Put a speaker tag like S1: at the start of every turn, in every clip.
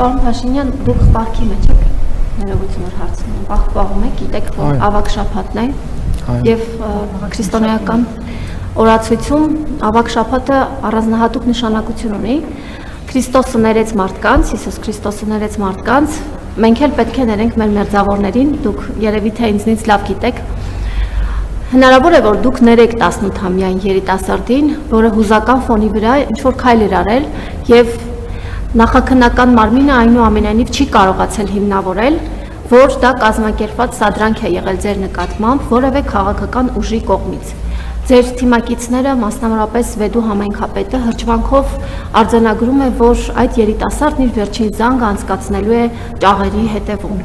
S1: Պարոն Փաշինյան, դուք պահքի մեջ եք, ներողություն որ հարցնում եմ, պահում եք, գիտեք, որ ավագ շաբաթն է եւ քրիստոնեական օրացույցում ավագ շաբաթը առանձնահատուկ նշանակություն ունի։ Քրիստոսը ներեց մարդկանց, Հիսուս Քրիստոսը ներեց մարդկանց, մենք էլ պետք է ներենք մեր մերձավորներին, դուք երևի թե ինձնից լավ գիտեք։ Հնարավոր է, որ դուք ներեք 18-ամյա երիտասարդին, որը հուզական ֆոնի վրա ինչ-որ քայլ էր արել եւ նախաքննական մարմինը այնուամենայնիվ չի կարողացել հիմնավորել, որ դա կազմակերպված սադրանք է եղել ձեր նկատմամբ որևէ քաղաքական ուժի կողմից։ Ձեր թիմակիցները, մասնավորապես Վեդու համայնքապետը հրճվանքով արձանագրում է, որ այդ երիտասարդն իր վերջին զանգը անցկացնելու է ճաղերի հետևում։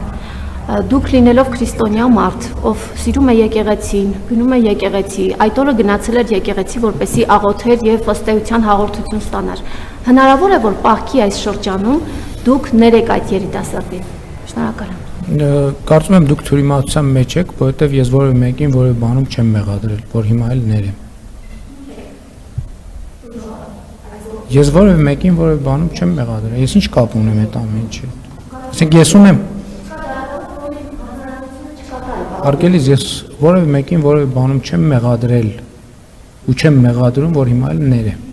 S1: Դուք լինելով քրիստոնյա մարդ, ով սիրում է եկեղեցին, գնում է եկեղեցի, այդ օրը գնացել էր եկեղեցի, որպեսզի աղոթեր եւ ըստ էության հաղորդություն ստանար։ Հնարավոր է, որ պահքի այս շրջանում դուք ներեք այդ երիտասարդին։ Շնորհակալ եմ։
S2: Կարծում եմ դուք թյուրիմացության մեջ եք, որովհետև ես որևէ մեկին որևէ բանում չեմ մեղադրել, որ հիմա էլ ներեմ։ Ես որևէ մեկին որևէ բանում չեմ մեղադրել։ Ես ինչ կապ ունեմ այդ ամեն ինչի։ Այսինքն ես ունեմ Արգելից ես որևէ մեկին որևէ բանում չեմ մեղադրել ու չեմ մեղադրում, որ հիմա էլ ներեմ։